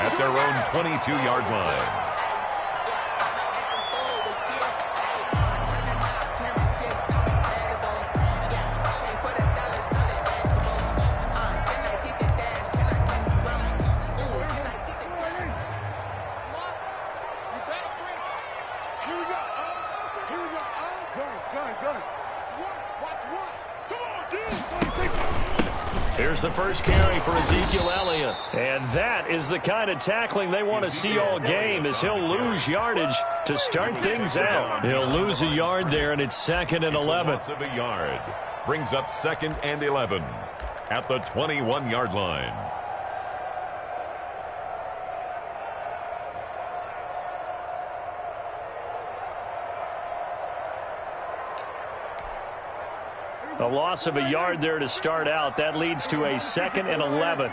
at their own 22-yard line. Here's the first carry for Ezekiel Elliott. And that is the kind of tackling they want to see all game, as he'll lose yardage to start things out. He'll lose a yard there, and it's 2nd and 11. Loss of a yard brings up 2nd and 11 at the 21-yard line. A loss of a yard there to start out. That leads to a 2nd and 11.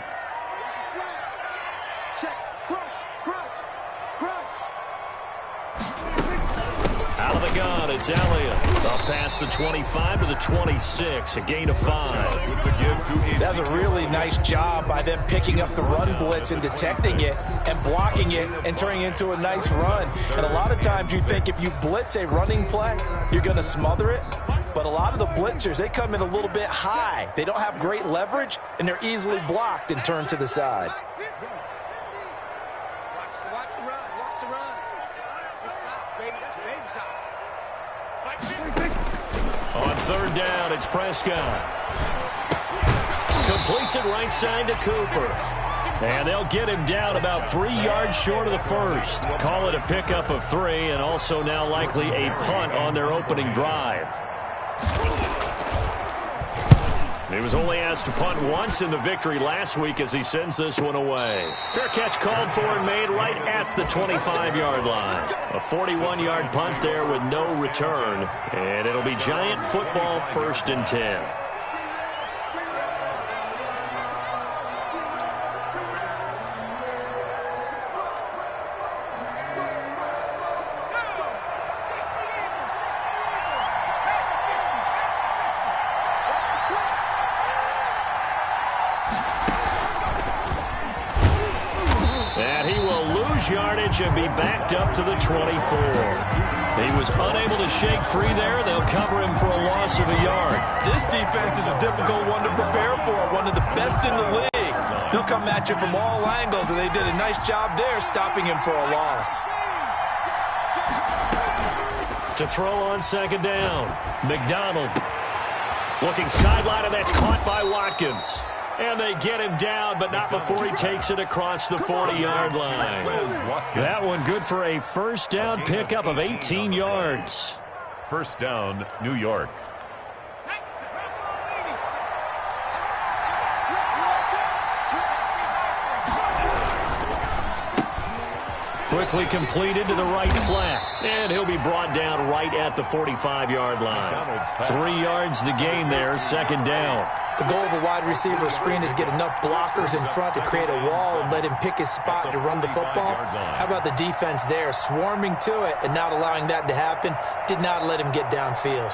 Out of the gun, it's Elliott. Up past the 25 to the 26, a gain of 5. That's a really nice job by them picking up the run blitz and detecting it and blocking it and turning it into a nice run. And a lot of times you think if you blitz a running play, you're going to smother it. But a lot of the blitzers, they come in a little bit high. They don't have great leverage, and they're easily blocked and turned to the side. On 3rd down, it's Prescott. Completes it right side to Cooper. And they'll get him down about 3 yards short of the first. Call it a pickup of 3, and also now likely a punt on their opening drive. He was only asked to punt once in the victory last week as he sends this one away. Fair catch called for and made right at the 25-yard line. A 41-yard punt there with no return. And it'll be Giant football, 1st and 10. Yardage and be backed up to the 24. He was unable to shake free there. They'll cover him for a loss of a yard. This defense is a difficult one to prepare for, one of the best in the league. They'll come at you from all angles, and they did a nice job there stopping him for a loss. To throw on 2nd down, McDonald looking sideline, and that's caught by Watkins. And they get him down, but not before he takes it across the 40-yard line. That one good for a 1st down pickup of 18 yards. 1st down, New York. Quickly completed to the right flat. And he'll be brought down right at the 45-yard line. 3 yards the gain there, 2nd down. The goal of a wide receiver screen is get enough blockers in front to create a wall and let him pick his spot to run the football. How about the defense there, swarming to it and not allowing that to happen? Did not let him get downfield.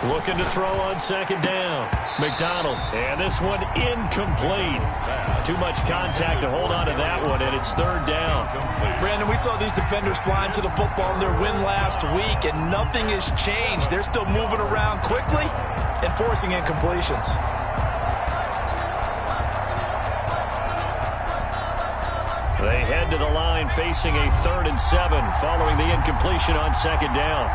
Looking to throw on 2nd down. McDonald, and this one incomplete. Too much contact to hold on to that one, and it's 3rd down. Brandon, we saw these defenders flying to the football in their win last week, and nothing has changed. They're still moving around quickly and forcing incompletions. They head to the line facing a 3rd and 7 following the incompletion on 2nd down.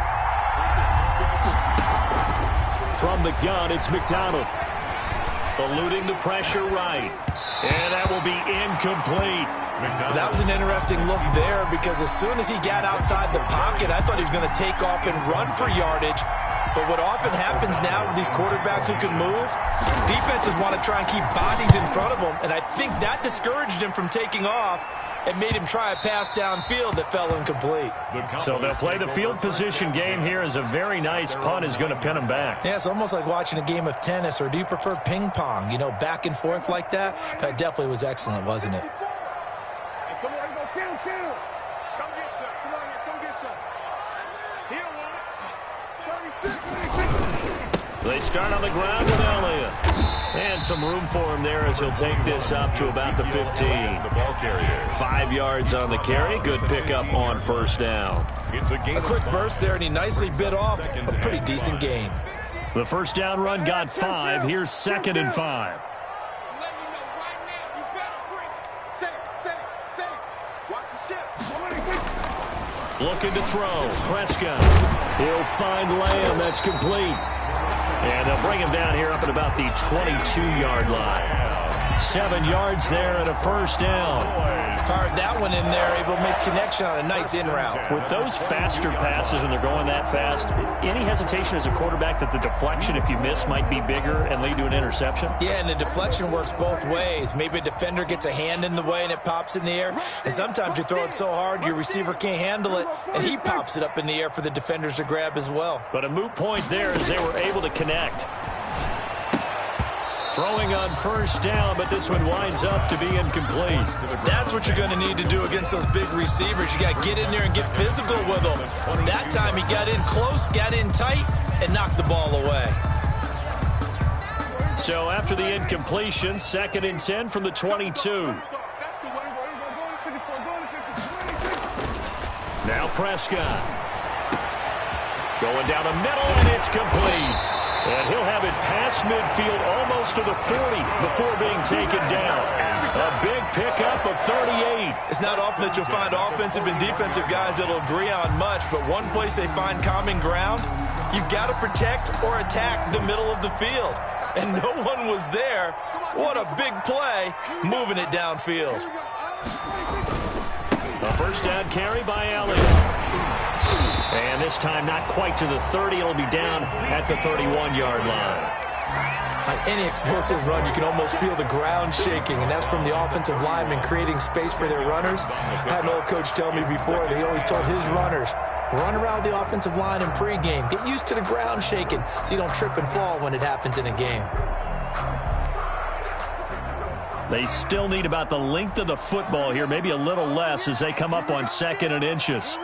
From the gun, it's McDonald. Eluding the pressure right. And that will be incomplete. That was an interesting look there because as soon as he got outside the pocket, I thought he was going to take off and run for yardage. But what often happens now with these quarterbacks who can move, defenses want to try and keep bodies in front of them. And I think that discouraged him from taking off and made him try a pass downfield that fell incomplete. So they'll play the field position game here as a very nice punt is going to pin him back. Yeah, it's almost like watching a game of tennis, or do you prefer ping pong? You know, back and forth like that? That definitely was excellent, wasn't it? Hey, come on, go, kill. Come get some. Come on here, come get some. He don't want it. They start on the ground with Elliott. And some room for him there as he'll take this up to about the 15. The ball carrier. 5 yards on the carry. Good pickup on first down. It's a quick burst there, and he nicely bit off a pretty decent gain. The first down run got 5. Here's 2nd and 5. Looking to throw. Prescott. He'll find Lamb. That's complete. And they'll bring him down here up at about the 22-yard line. 7 yards there and a first down. Fired that one in there, able to make connection on a nice in route. With those faster passes when they're going that fast, any hesitation as a quarterback that the deflection, if you miss, might be bigger and lead to an interception? Yeah, and the deflection works both ways. Maybe a defender gets a hand in the way and it pops in the air. And sometimes you throw it so hard your receiver can't handle it, and he pops it up in the air for the defenders to grab as well. But a moot point there as they were able to connect. Throwing on first down, but this one winds up to be incomplete. That's what you're going to need to do against those big receivers. You got to get in there and get physical with them. That time he got in close, got in tight, and knocked the ball away. So after the incompletion, 2nd and 10 from the 22. Now Prescott. Going down the middle, and it's complete. And he'll have it past midfield almost to the 40 before being taken down. A big pickup of 38. It's not often that you'll find offensive and defensive guys that will agree on much, but one place they find common ground, you've got to protect or attack the middle of the field. And no one was there. What a big play, moving it downfield. A first down carry by Elliott. And this time not quite to the 30. It'll be down at the 31-yard line. On any explosive run, you can almost feel the ground shaking, and that's from the offensive linemen creating space for their runners. I had an old coach tell me before that he always told his runners, run around the offensive line in pregame. Get used to the ground shaking so you don't trip and fall when it happens in a game. They still need about the length of the football here, maybe a little less as they come up on 2nd and inches.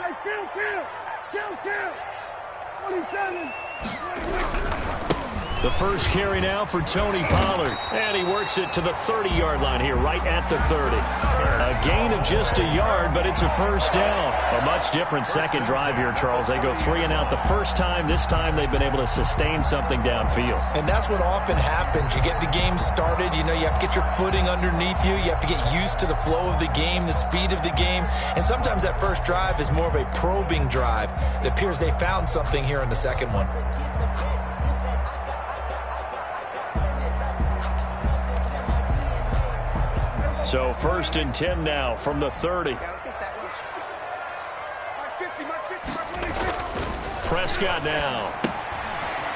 The first carry now for Tony Pollard. And he works it to the 30-yard line here, right at the 30. A gain of just a yard, but it's a first down. A much different second drive here, Charles. They go 3 and out the first time. This time they've been able to sustain something downfield. And that's what often happens. You get the game started. You know, you have to get your footing underneath you. You have to get used to the flow of the game, the speed of the game. And sometimes that first drive is more of a probing drive. It appears they found something here in the second one. So 1st and 10 now from the 30. Prescott now.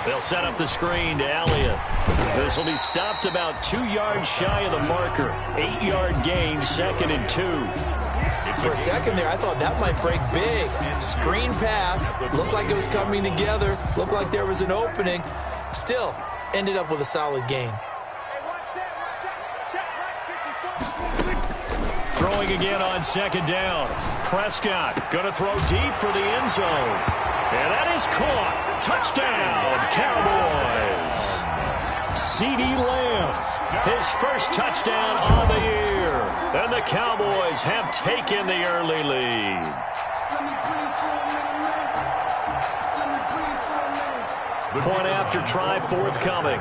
They'll set up the screen to Elliott. This will be stopped about 2 yards shy of the marker. 8-yard gain, 2nd and 2. For a second there, I thought that might break big. Screen pass. Looked like it was coming together. Looked like there was an opening. Still, ended up with a solid gain. Throwing again on 2nd down. Prescott going to throw deep for the end zone. And that is caught. Touchdown, Cowboys. CeeDee Lamb, his first touchdown on the year. And the Cowboys have taken the early lead. Point after try forthcoming.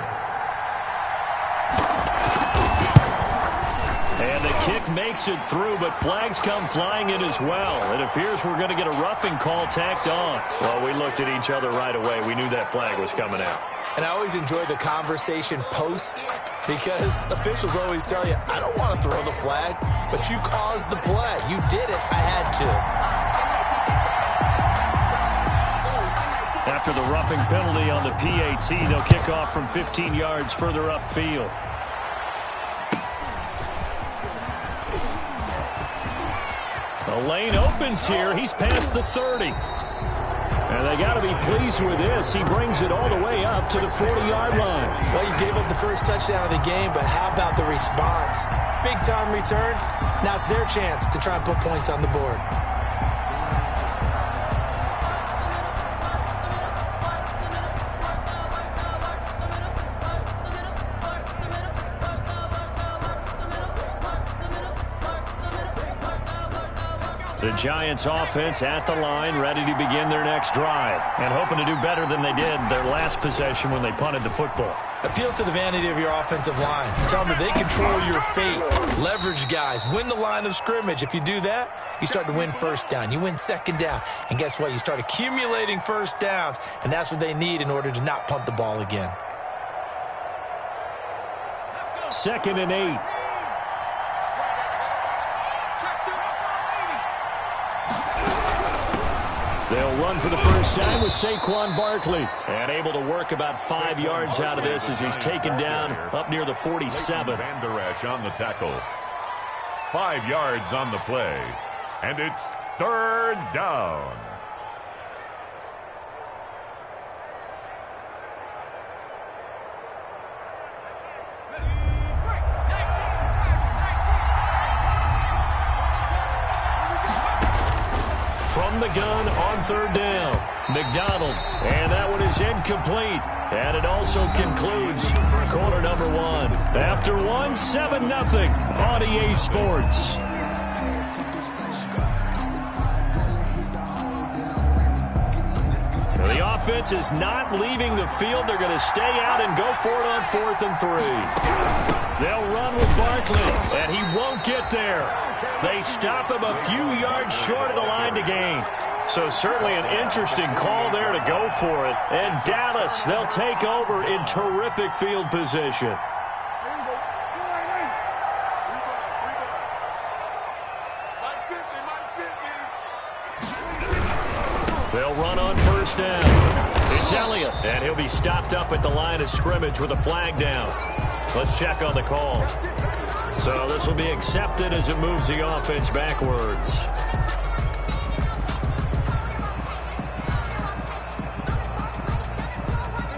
And the kick makes it through, but flags come flying in as well. It appears we're going to get a roughing call tacked on. Well, we looked at each other right away. We knew that flag was coming out. And I always enjoy the conversation post because officials always tell you, I don't want to throw the flag, but you caused the play. You did it. I had to. After the roughing penalty on the PAT, they'll kick off from 15 yards further upfield. The lane opens here. He's past the 30. And they got to be pleased with this. He brings it all the way up to the 40-yard line. Well, you gave up the first touchdown of the game, but how about the response? Big-time return. Now it's their chance to try and put points on the board. The Giants offense at the line, ready to begin their next drive, and hoping to do better than they did their last possession when they punted the football. Appeal to the vanity of your offensive line. Tell them that they control your fate. Leverage guys. Win the line of scrimmage. If you do that, you start to win first down. You win second down. And guess what? You start accumulating first downs, and that's what they need in order to not punt the ball again. 2nd and 8. They'll run for the first time with Saquon Barkley. And able to work about 5 yards out of this as he's taken down up near the 47. Van Der Esch on the tackle. 5 yards on the play. And it's 3rd down. From the gun on 3rd down, McDonald, and that one is incomplete. And it also concludes quarter number 1. After 1, 7-0 on EA Sports. The offense is not leaving the field. They're going to stay out and go for it on 4th and 3. They'll run with Barkley, and he won't get there. They stop him a few yards short of the line to gain. So certainly an interesting call there to go for it. And Dallas, they'll take over in terrific field position. They'll run on 1st down. It's Elliott, and he'll be stopped up at the line of scrimmage with a flag down. Let's check on the call. So this will be accepted as it moves the offense backwards.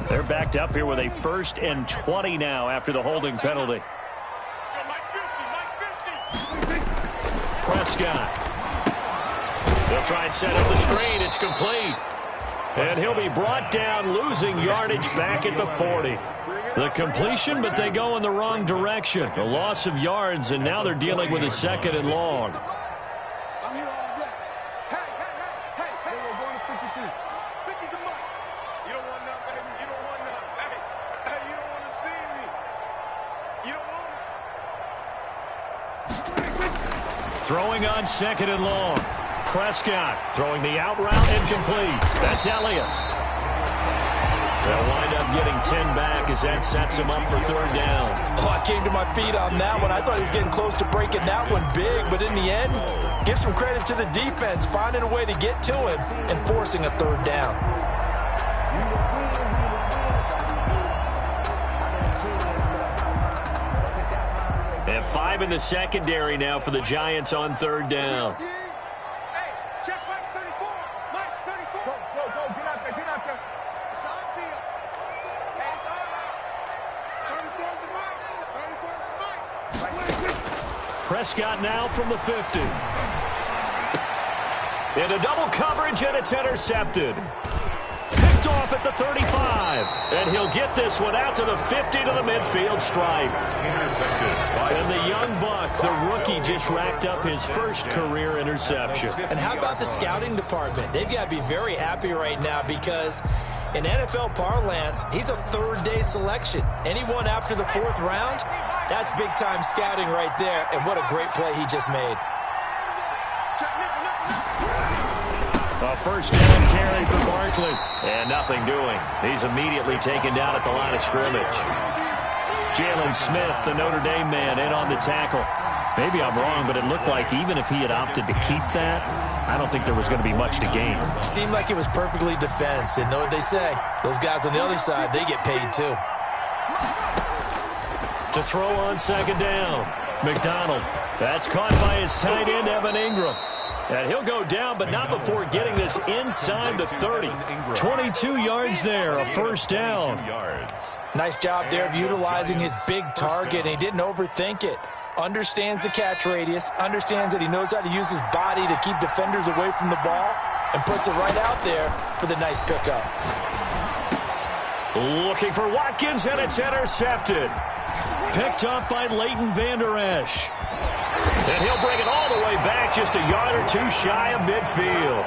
They're backed up here with a 1st and 20 now after the holding penalty. Prescott. They'll try and set up the screen. It's complete. And he'll be brought down, losing yardage back at the 40. The completion, but they go in the wrong direction. A loss of yards, and now they're dealing with a 2nd and long. I'm here all day. Hey, we're going to 52. 50's a month. You don't want none, baby. You don't want none. Hey, you don't want to see me. You don't want it. Throwing on 2nd and long. Prescott throwing the out route incomplete. That's Elliott. They'll wind up getting 10 back as that sets him up for 3rd down. Oh, I came to my feet on that one. I thought he was getting close to breaking that one big, but in the end, give some credit to the defense, finding a way to get to him and forcing a 3rd down. And 5 in the secondary now for the Giants on 3rd down. Check Mike 34. Mike 34. Go. Get out there. It's our field. Hey, it's all right. 34's the Mike. 34's the Mike. Prescott now from the 50. Into double coverage, and it's intercepted. Picked off at the 35. And he'll get this one out to the 50 to the midfield stripe. And the young buck, the rookie, just racked up his first career interception. And how about the scouting department? They've got to be very happy right now because in NFL parlance, he's a 3rd-day selection. Anyone after the 4th round, that's big-time scouting right there. And what a great play he just made. A 1st down carry for Barkley. And nothing doing. He's immediately taken down at the line of scrimmage. Jalen Smith, the Notre Dame man, in on the tackle. Maybe I'm wrong, but it looked like even if he had opted to keep that, I don't think there was going to be much to gain. Seemed like it was perfectly defense. And know what they say? Those guys on the other side, they get paid too. To throw on 2nd down. McDonald. That's caught by his tight end, Evan Ingram. And he'll go down, but not before getting this inside the 30. 22 yards there, a 1st down. Nice job there of utilizing his big target, and he didn't overthink it. Understands the catch radius, understands that he knows how to use his body to keep defenders away from the ball, and puts it right out there for the nice pickup. Looking for Watkins, and it's intercepted. Picked up by Leighton Van Der Esch. And he'll bring it all the way back, just a yard or two shy of midfield.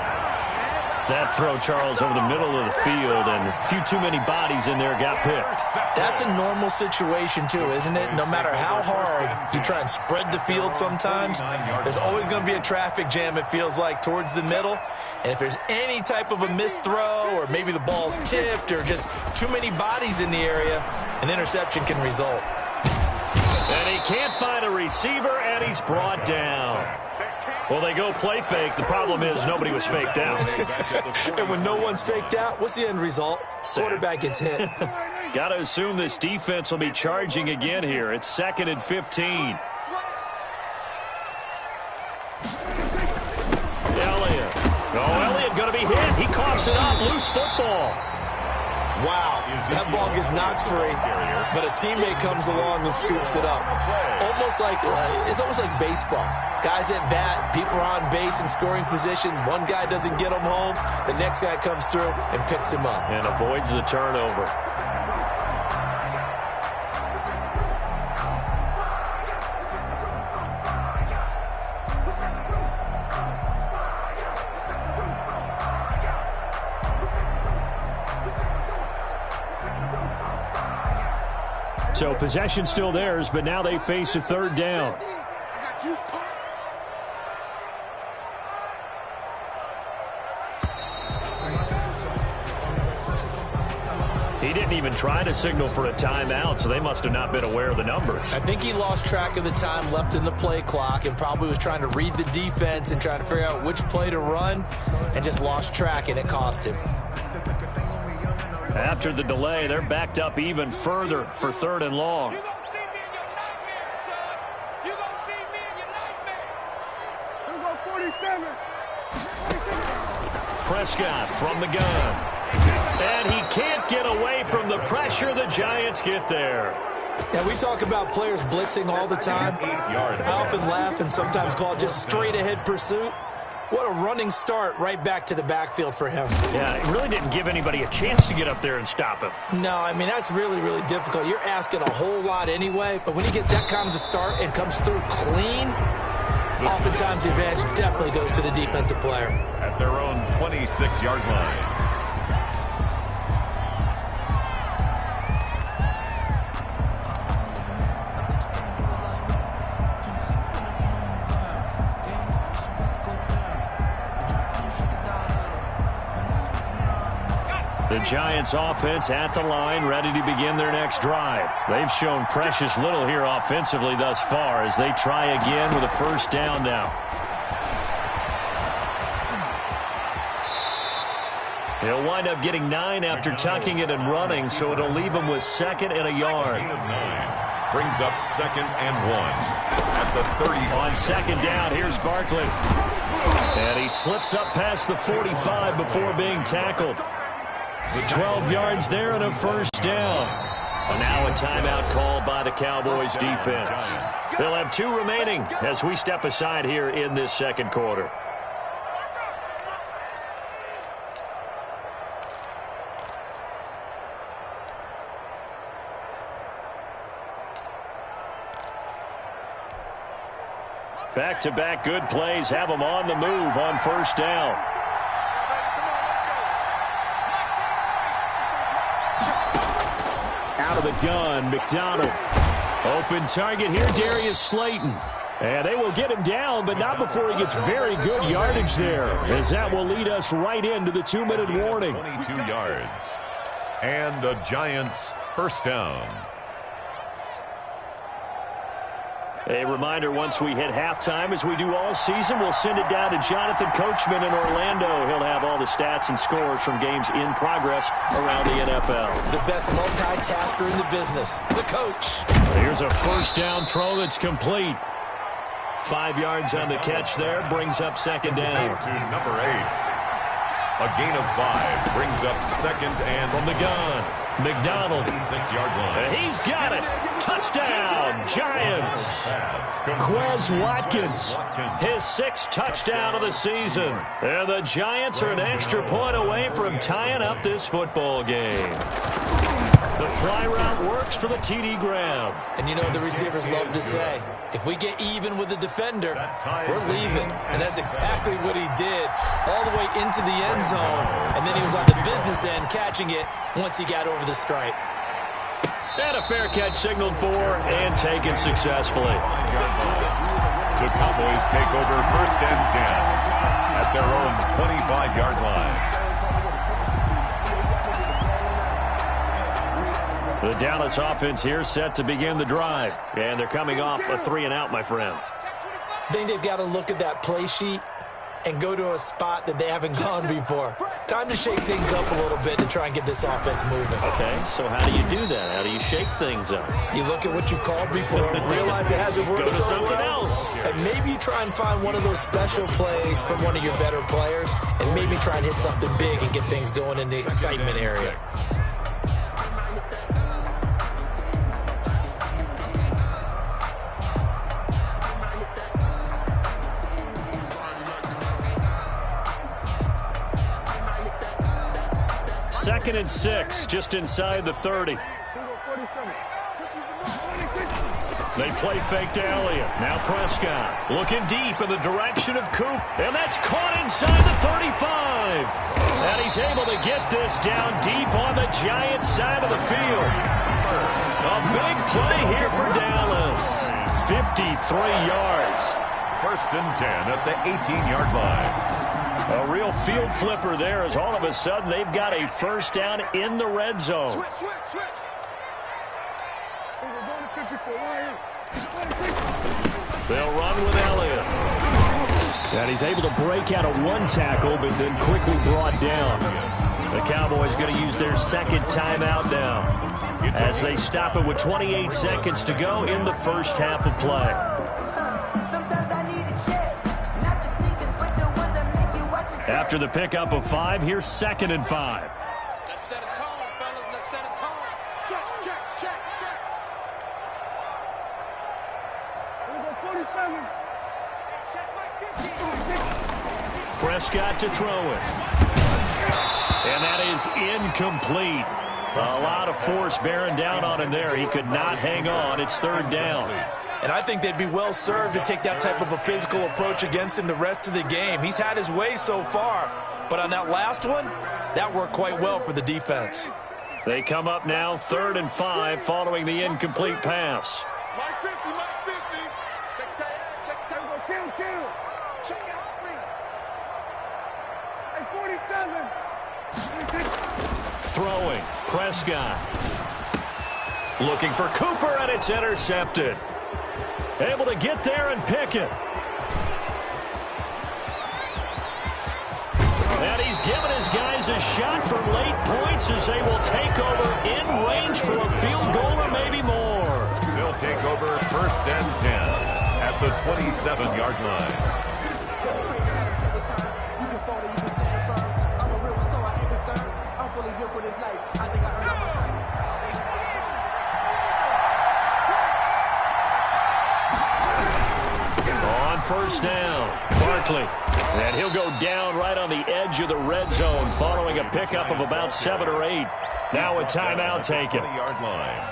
That throw, Charles, over the middle of the field, and a few too many bodies in there got picked. That's a normal situation, too, isn't it? No matter how hard you try and spread the field sometimes, there's always going to be a traffic jam, it feels like, towards the middle. And if there's any type of a missed throw, or maybe the ball's tipped, or just too many bodies in the area, an interception can result. And he can't find a receiver, and he's brought down. Well, they go play fake. The problem is nobody was faked out. And when no one's faked out, what's the end result? Quarterback gets hit. Got to assume this defense will be charging again here. It's 2nd and 15. Elliott. Oh, Elliott going to be hit. He coughs it up. Loose football. Wow, that ball gets knocked free, but a teammate comes along and scoops it up. It's almost like baseball. Guys at bat, people are on base in scoring position. One guy doesn't get him home. The next guy comes through and picks him up. And avoids the turnover. So possession still theirs, but now they face a 3rd down. He didn't even try to signal for a timeout, so they must have not been aware of the numbers. I think he lost track of the time left in the play clock and probably was trying to read the defense and trying to figure out which play to run and just lost track, and it cost him. After the delay, they're backed up even further for 3rd and long. You're going to see me in your nightmare, son. You're going to see me in your nightmare. Here we go, 47. Prescott from the gun. And he can't get away from the pressure. The Giants get there. Now, we talk about players blitzing all the time. I often laugh and sometimes call it just straight-ahead pursuit. What a running start right back to the backfield for him. Yeah, it really didn't give anybody a chance to get up there and stop him. No, I mean, that's really, really difficult. You're asking a whole lot anyway, but when he gets that kind of a start and comes through clean, oftentimes the advantage definitely goes to the defensive player. At their own 26-yard line. The Giants offense at the line, ready to begin their next drive. They've shown precious little here offensively thus far as they try again with a 1st down now. He'll wind up getting 9 after tucking it and running, so it'll leave him with 2nd and a yard. Brings up 2nd and 1 at the 30. On 2nd down, here's Barkley. And he slips up past the 45 before being tackled. 12 yards there and a 1st down. And now a timeout called by the Cowboys defense. They'll have 2 remaining as we step aside here in this 2nd quarter. Back-to-back good plays have them on the move on 1st down. Out of the gun, McDonald. Open target here, Darius Slayton. And they will get him down, but not before he gets very good yardage there, as that will lead us right into the 2-minute warning. 22 yards. And the Giants' 1st down. A reminder, once we hit halftime, as we do all season, we'll send it down to Jonathan Coachman in Orlando. He'll have all the stats and scores from games in progress around the NFL. The best multitasker in the business, the coach. Here's a 1st down throw that's complete. 5 yards on the catch there, brings up 2nd down. To number 8. A gain of 5 brings up 2nd and from the gun. McDonald. 6-yard line. He's got it. Touchdown, Giants. Quez Watkins, his 6th touchdown of the season. And the Giants are an extra point away from tying up this football game. The fly route works for the TD grab. And you know the receivers love to say, if we get even with the defender, we're leaving. And that's exactly what he did, all the way into the end zone. And then he was on the business end catching it once he got over the stripe. And a fair catch signaled for and taken successfully. The Cowboys take over 1st and 10 at their own 25-yard line. The Dallas offense here set to begin the drive. And they're coming off a 3-and-out, my friend. I think they've got to look at that play sheet and go to a spot that they haven't gone before. Time to shake things up a little bit to try and get this offense moving. Okay, so how do you do that? How do you shake things up? You look at what you've called before, realize it hasn't worked Go to so something well, else. and maybe you try and find one of those special plays from one of your better players, and maybe try and hit something big and get things going in the excitement area. Second and 6, just inside the 30. They play fake to Elliott. Now Prescott looking deep in the direction of Coop. And that's caught inside the 35. And he's able to get this down deep on the Giants side of the field. A big play here for Dallas. 53 yards. 1st and 10 at the 18-yard line. A real field flipper there as all of a sudden they've got a 1st down in the red zone. They'll run with Elliott. And he's able to break out of 1 tackle, but then quickly brought down. The Cowboys going to use their 2nd timeout now as they stop it with 28 seconds to go in the 1st half of play. After the pickup of 5, here's 2nd and 5. Let's set a tone, fellas. Let's set a tone. Check, check, check, check. We're going to go 47. Check my 50. Prescott to throw it. And that is incomplete. A lot of force bearing down on him there. He could not hang on. It's 3rd down. And I think they'd be well served to take that type of a physical approach against him the rest of the game. He's had his way so far, but on that last one, that worked quite well for the defense. They come up now 3rd and 5 following the incomplete pass. Mike 50, Mike 50. Check that, check that. Go kill. Check it out, me. Hey, 47. Throwing, Prescott. Looking for Cooper, and it's intercepted. Able to get there and pick it. And he's given his guys a shot for late points as they will take over in range for a field goal or maybe more. They'll take over 1st and 10 at the 27-yard line. On 1st down, Barkley. And he'll go down right on the edge of the red zone following a pickup of about 7 or 8. Now a timeout taken.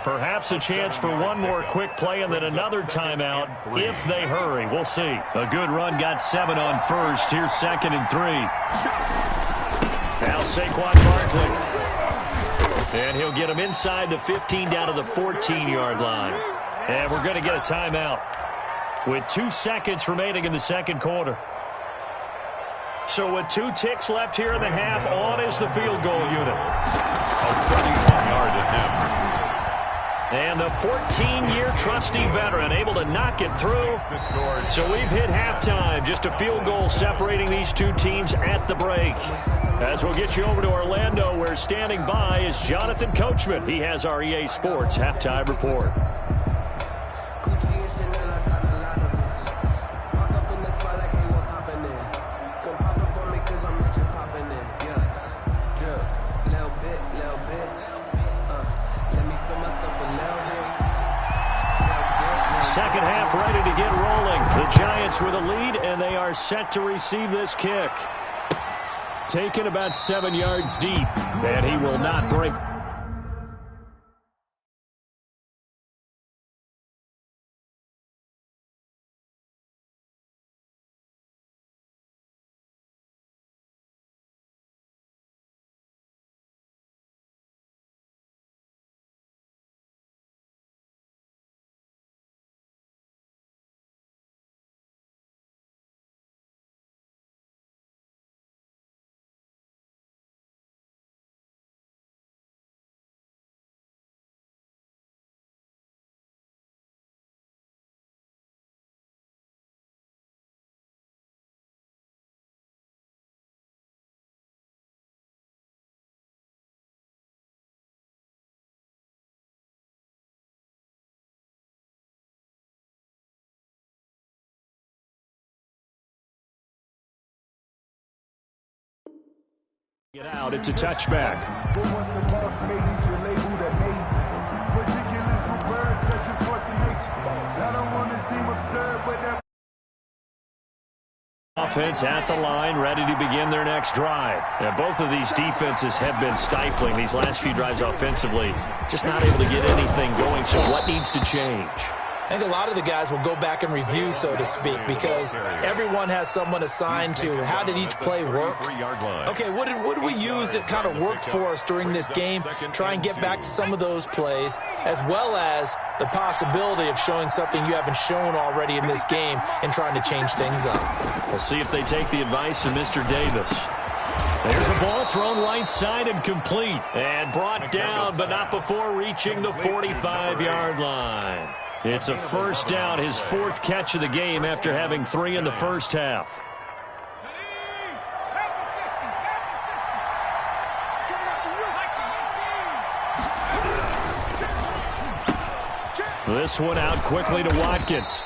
Perhaps a chance for one more quick play and then another timeout if they hurry. We'll see. A good run got 7 on 1st. Here's 2nd and 3. Now Saquon Barkley. And he'll get him inside the 15 down to the 14-yard line. And we're going to get a timeout with 2 seconds remaining in the 2nd quarter. So with 2 ticks left here in the half, on is the field goal unit. A 31-yard attempt. And the 14-year trusty veteran able to knock it through. So we've hit halftime. Just a field goal separating these 2 teams at the break. As we'll get you over to Orlando, where standing by is Jonathan Coachman. He has our EA Sports halftime report. Second half ready to get rolling. The Giants with a lead, and they are set to receive this kick. Taken about 7 yards deep, and he will not break. Get out, it's a touchback. Offense at the line, ready to begin their next drive. Now, both of these defenses have been stifling these last few drives offensively. Just not able to get anything going, so what needs to change? I think a lot of the guys will go back and review, so to speak, because everyone has someone assigned to how did each play work. Okay, what did we use that kind of worked for us during this game? Try and get back to some of those plays, as well as the possibility of showing something you haven't shown already in this game and trying to change things up. We'll see if they take the advice of Mr. Davis. There's a ball thrown right side and complete, and brought down, but not before reaching the 45-yard line. It's a first down, his fourth catch of the game after having 3 in the first half. This one out quickly to Watkins.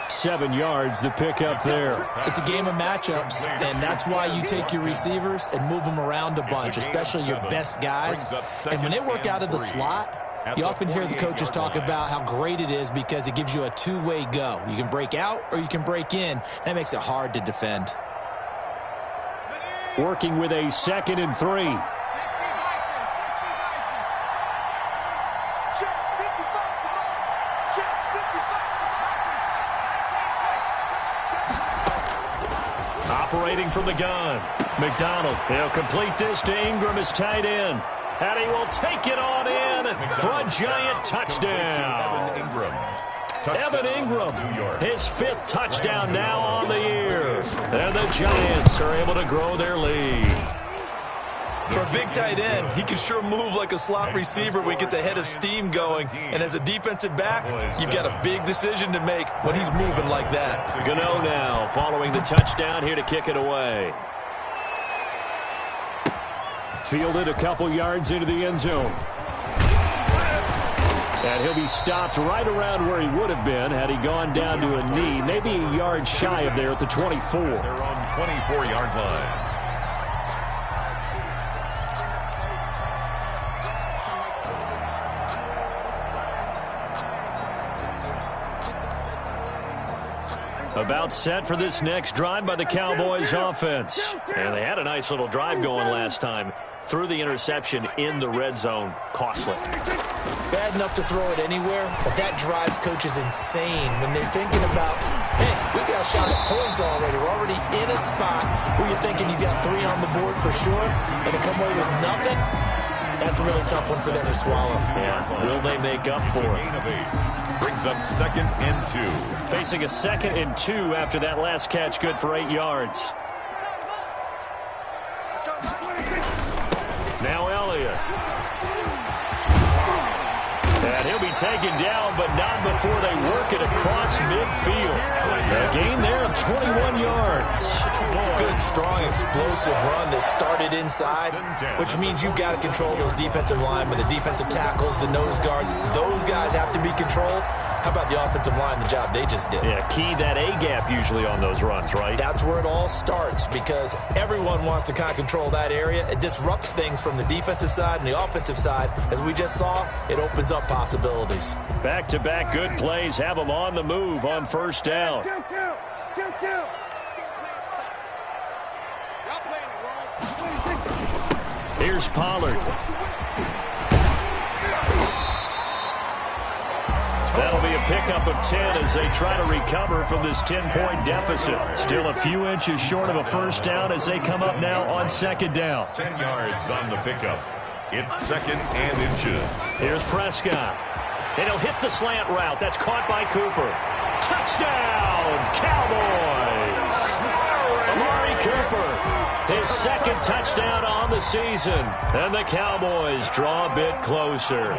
7 yards to pick up there. It's a game of matchups, and that's why you take your receivers and move them around a bunch, especially your best guys. And when they work out of the slot, you often hear the coaches talk about how great it is because it gives you a two-way go. You can break out or you can break in. That makes it hard to defend. Working with a 2nd and 3. Operating from the gun. McDonald, he'll complete this to Ingram as tight end. And he will take it on in for a giant touchdown. Evan Ingram, his 5th touchdown now on the year. And the Giants are able to grow their lead. For a big tight end, he can sure move like a slot receiver when he gets a head of steam going. And as a defensive back, you've got a big decision to make when he's moving like that. Gano now following the touchdown here to kick it away. Fielded a couple yards into the end zone. And he'll be stopped right around where he would have been had he gone down to a knee, maybe a yard shy of there at the 24. They're on 24-yard line. About set for this next drive by the Cowboys offense. And they had a nice little drive going last time. Threw the interception in the red zone. Costly. Bad enough to throw it anywhere, but that drives coaches insane when they're thinking about, hey, we got a shot at points already. We're already in a spot where you're thinking you got 3 on the board for sure, and to come away with nothing, that's a really tough one for them to swallow. Yeah, will they make up for it? Brings up 2nd and 2. Facing a 2nd and 2 after that last catch, good for 8 yards. Now Elliott. And he'll be taken down, but not before they work it across midfield. A gain there of 21 yards. Good, strong, explosive run that started inside, which means you've got to control those defensive linemen, the defensive tackles, the nose guards. Those guys have to be controlled. How about the offensive line, the job they just did? Yeah, key that A-gap usually on those runs, right? That's where it all starts because everyone wants to kind of control that area. It disrupts things from the defensive side and the offensive side. As we just saw, it opens up possibilities. Back-to-back good plays have them on the move on first down. Here's Pollard. That'll be a pickup of 10 as they try to recover from this 10-point deficit. Still a few inches short of a first down as they come up now on 2nd down. 10 yards on the pickup. It's 2nd and inches. Here's Prescott. And he'll hit the slant route. That's caught by Cooper. Touchdown, Cowboys! Amari Cooper, his 2nd touchdown on the season. And the Cowboys draw a bit closer.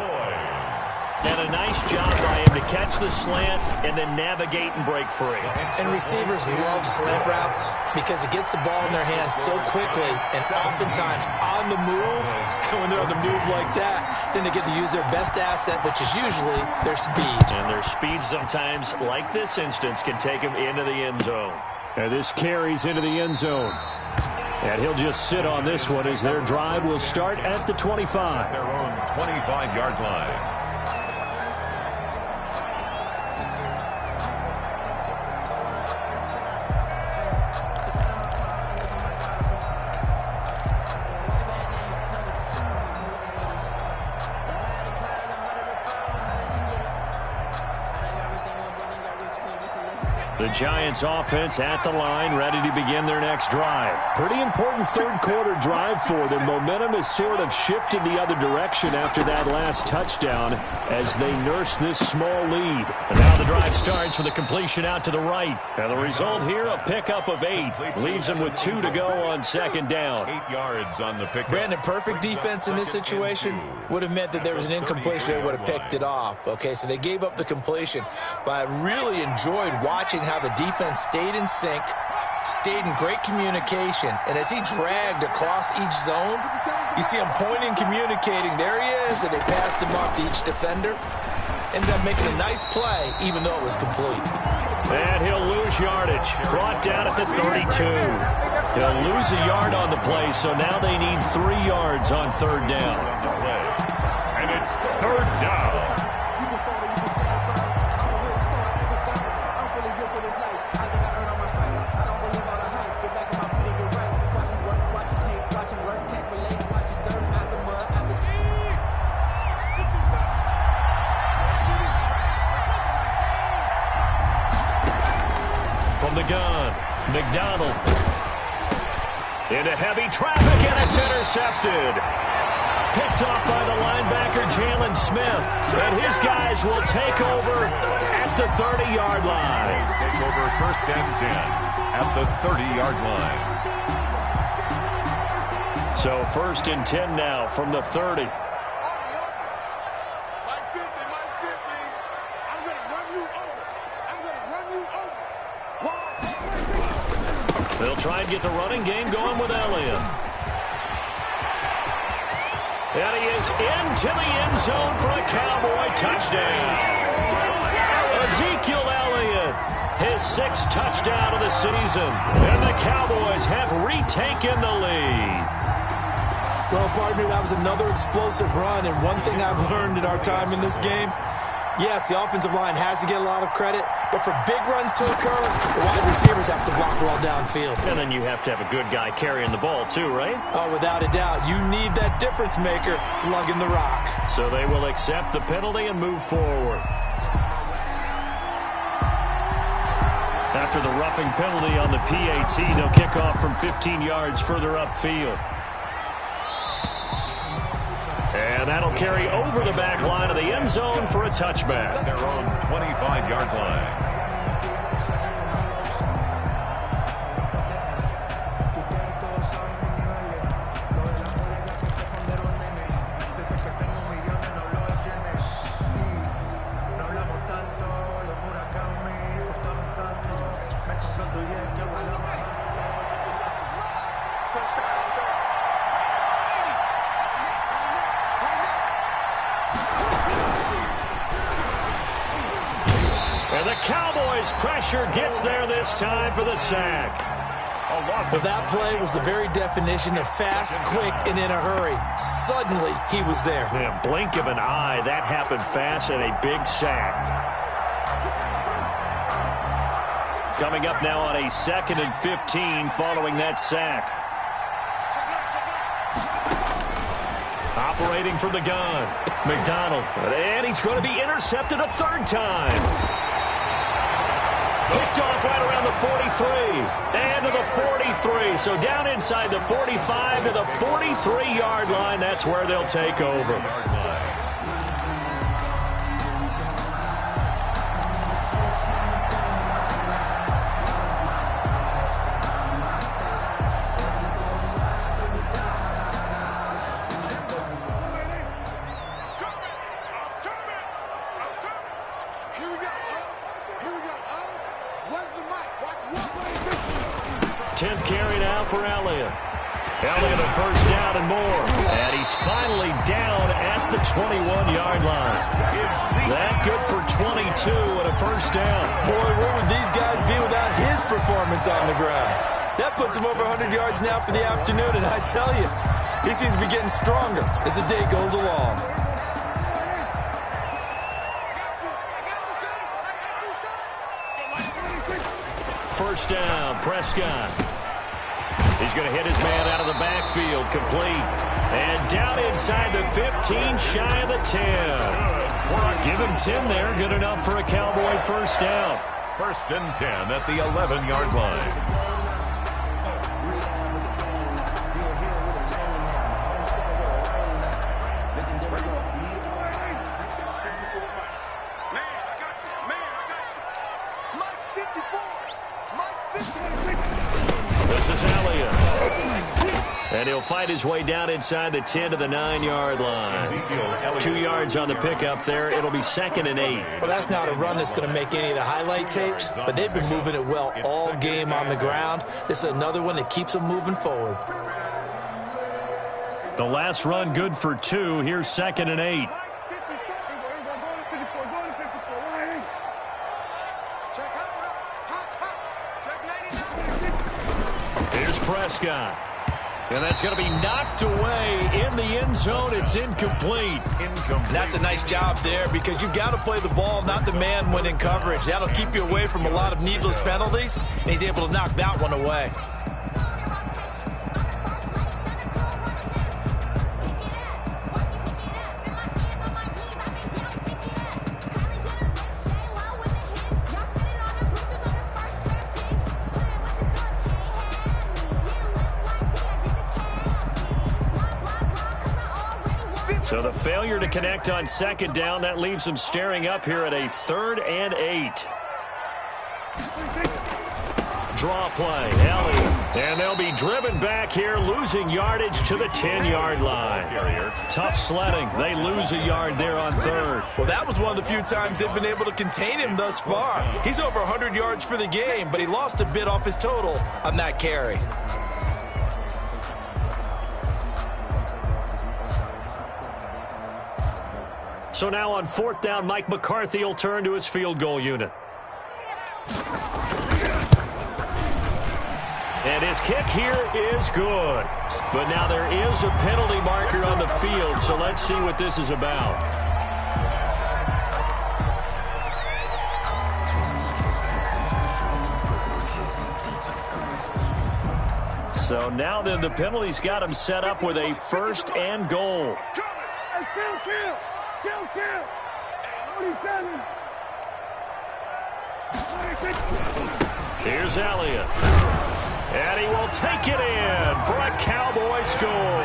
And a nice job by him to catch the slant and then navigate and break free. And receivers love slant routes because it gets the ball in their hands so quickly and oftentimes on the move. When they're on the move like that, then they get to use their best asset, which is usually their speed. And their speed sometimes, like this instance, can take them into the end zone. And this carries into the end zone. And he'll just sit on this one as their drive will start at the 25. Their own 25-yard line. The Giants offense at the line, ready to begin their next drive. Pretty important third quarter drive for them. Momentum has sort of shifted the other direction after that last touchdown as they nurse this small lead. And now the drive starts with a completion out to the right. And the result here, a pickup of 8. Leaves them with 2 to go on second down. 8 yards on the pickup. Brandon, perfect defense in this situation would have meant that there was an incompletion. They would have picked it off. Okay, so they gave up the completion. But I really enjoyed watching how the defense stayed in sync, stayed in great communication, and as he dragged across each zone, you see him pointing, communicating. There he is, and they passed him off to each defender. Ended up making a nice play, even though it was complete. And he'll lose yardage. Brought down at the 32. He'll lose a yard on the play, so now they need 3 yards on third down. And it's third down. From the gun, McDonald. Into heavy traffic, and it's intercepted. Picked off by the linebacker, Jalen Smith. And his guys will take over at the 30-yard line. Take over first and 10 at the 30-yard line. So first and 10 now from the 30. They'll try and get the running game going with Elliott. And he is into the end zone for a Cowboy touchdown. Ezekiel Elliott, his 6th touchdown of the season. And the Cowboys have retaken the lead. Well, partner, that was another explosive run, and one thing I've learned in our time in this game, yes, the offensive line has to get a lot of credit, but for big runs to occur, the wide receivers have to block well downfield. And then you have to have a good guy carrying the ball too, right? Oh, without a doubt. You need that difference maker lugging the rock. So they will accept the penalty and move forward. After the roughing penalty on the PAT, they'll kick off from 15 yards further upfield. And that'll carry over the back line of the end zone for a touchback. Their own 25-yard line. Cowboys pressure gets there this time for the sack. Well, that play was the very definition of fast, quick, and in a hurry. Suddenly, he was there. Yeah, blink of an eye, that happened fast and a big sack. Coming up now on a 2nd and 15 following that sack. Operating from the gun, McDonald. And he's going to be intercepted a 3rd time. Picked off right around the 43 and to the 43. So down inside the 45 to the 43-yard line. That's where they'll take over. For Elliott. Elliott a first down and more. And he's finally down at the 21-yard line. That good for 22 and a first down. Boy, where would these guys be without his performance on the ground? That puts him over 100 yards now for the afternoon, and I tell you, he seems to be getting stronger as the day goes along. First down, Prescott. He's going to hit his man out of the backfield, complete. And down inside the 15, shy of the 10. Give him 10 there, good enough for a Cowboy first down. First and 10 at the 11-yard line. This is Elliott. And he'll fight his way down inside the 10 to the 9-yard line. 2 yards on the pickup there. It'll be 2nd and 8. Well, that's not a run that's going to make any of the highlight tapes, but they've been moving it well all game on the ground. This is another one that keeps them moving forward. The last run good for 2. Here's 2nd and 8. Here's Prescott. And that's going to be knocked away in the end zone. It's incomplete. That's a nice job there because you've got to play the ball, not the man when in coverage. That'll keep you away from a lot of needless penalties, and he's able to knock that one away. So the failure to connect on 2nd down, that leaves them staring up here at a 3rd and 8. Draw play, Elliott. And they'll be driven back here, losing yardage to the 10-yard line. Tough sledding. They lose a yard there on 3rd. Well, that was one of the few times they've been able to contain him thus far. He's over 100 yards for the game, but he lost a bit off his total on that carry. So now on 4th down, Mike McCarthy will turn to his field goal unit. And his kick here is good. But now there is a penalty marker on the field, so let's see what this is about. So now then the penalty's got him set up with a 1st and goal. Here's Elliott. And he will take it in for a Cowboy score.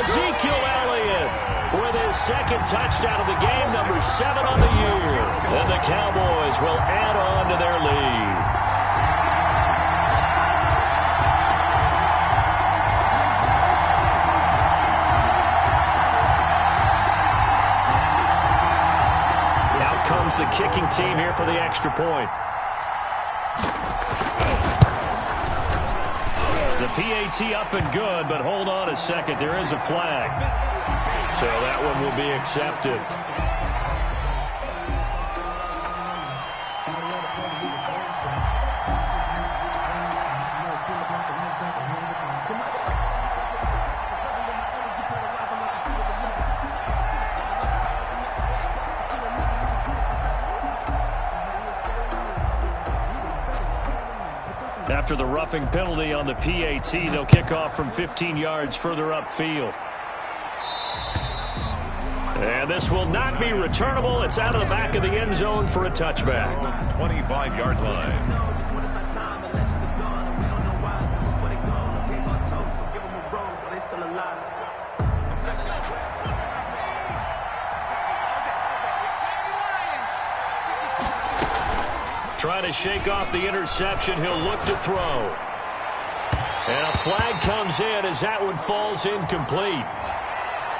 Ezekiel Elliott with his 2nd touchdown of the game, number 7 on the year. And the Cowboys will add on to their lead. Comes the kicking team here for the extra point. The PAT up and good, but hold on a second. There is a flag. So that one will be accepted. After the roughing penalty on the PAT, they'll kick off from 15 yards further upfield. And this will not be returnable. It's out of the back of the end zone for a touchback. 25-yard line. Trying to shake off the interception. He'll look to throw. And a flag comes in as that one falls incomplete.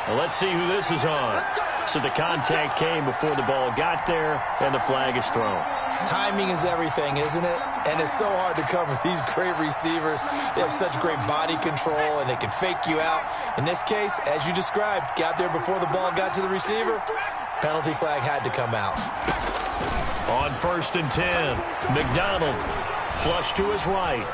Well, let's see who this is on. So the contact came before the ball got there, and the flag is thrown. Timing is everything, isn't it? And it's so hard to cover these great receivers. They have such great body control, and they can fake you out. In this case, as you described, got there before the ball got to the receiver. Penalty flag had to come out. On 1st and 10, McDonald flush to his right.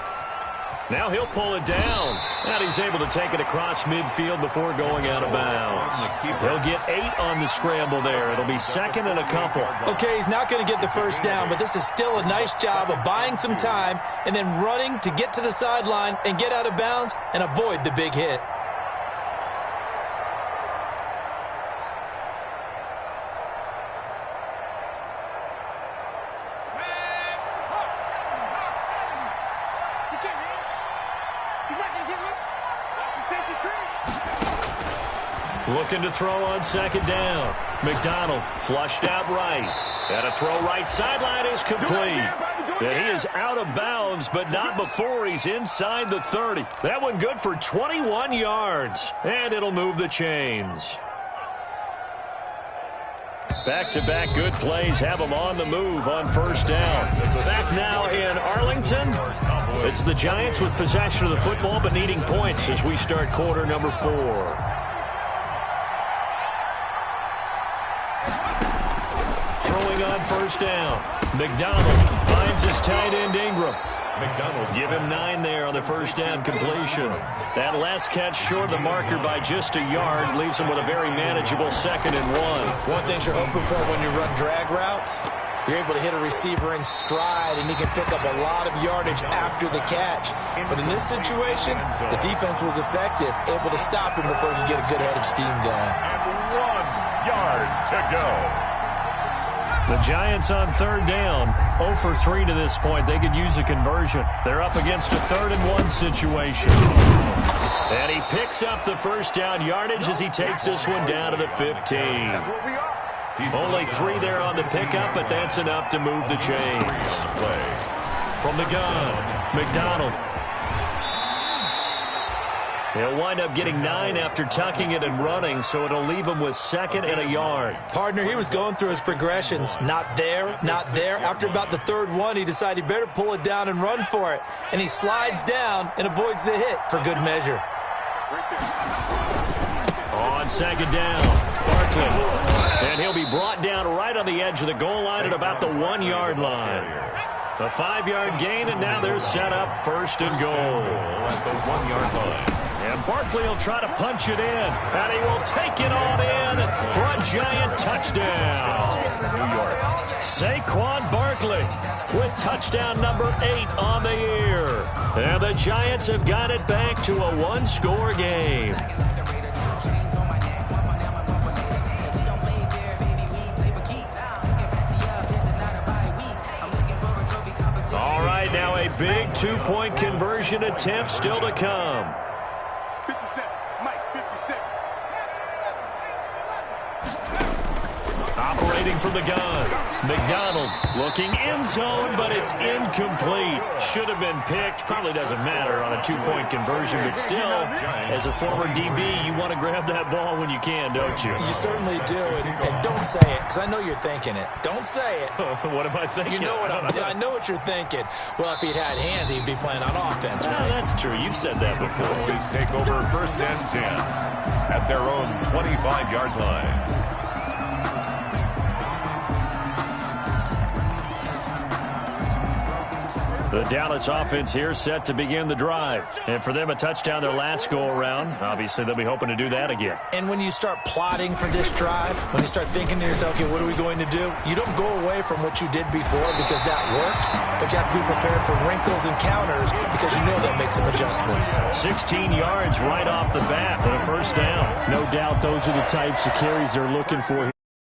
Now he'll pull it down. And he's able to take it across midfield before going out of bounds. He'll get 8 on the scramble there. It'll be second and a couple. Okay, he's not going to get the first down, but this is still a nice job of buying some time and then running to get to the sideline and get out of bounds and avoid the big hit. Looking to throw on second down. McDonald flushed out right. And a throw right sideline is complete. And he is out of bounds, but not before he's inside the 30. That one good for 21 yards. And it'll move the chains. Back-to-back good plays have them on the move on first down. Back now in Arlington. It's the Giants with possession of the football but needing points as we start quarter number 4. Throwing on first down. McDonald finds his tight end Ingram. Give him 9 there on the first down completion. That last catch short of the marker by just a yard leaves him with a very manageable 2nd and 1. One thing you're hoping for when you run drag routes, you're able to hit a receiver in stride, and he can pick up a lot of yardage after the catch. But in this situation, the defense was effective, able to stop him before he could get a good head of steam going. And 1 yard to go. The Giants on third down, 0 for 3 to this point. They could use a conversion. They're up against a 3rd and 1 situation. And he picks up the first down yardage as he takes this one down to the 15. Only 3 there on the pickup, but that's enough to move the chains. From the gun, McDonald. He'll wind up getting 9 after tucking it and running, so it'll leave him with 2nd and a yard. Partner, he was going through his progressions. Not there, not there. After about the 3rd one, he decided he better pull it down and run for it. And he slides down and avoids the hit for good measure. On second down, Barkley. And he'll be brought down right on the edge of the goal line at about the 1 yard line. A 5-yard gain, and now they're set up 1st and goal. At the 1 yard line. And Barkley will try to punch it in. And he will take it on in for a giant touchdown. New York. Saquon Barkley with touchdown number 8 on the year. And the Giants have got it back to a 1-score game. All right, now a big 2-point conversion attempt still to come. 57, Mike, 57. Operating from the gun. McDonald looking end zone, but it's incomplete. Should have been picked. Probably doesn't matter on a 2-point conversion, but still, as a former DB, you want to grab that ball when you can, don't you? You certainly do, and don't say it, because I know you're thinking it. Don't say it. What am I thinking? You know what I know what you're thinking. Well, if he'd had hands, he'd be playing on offense, right? That's true. You've said that before. Please take over 1st and 10 at their own 25-yard line. The Dallas offense here set to begin the drive. And for them, a touchdown their last go-around. Obviously, they'll be hoping to do that again. And when you start plotting for this drive, when you start thinking to yourself, okay, what are we going to do? You don't go away from what you did before because that worked, but you have to be prepared for wrinkles and counters because you know they'll make some adjustments. 16 yards right off the bat with a 1st down. No doubt those are the types of carries they're looking for.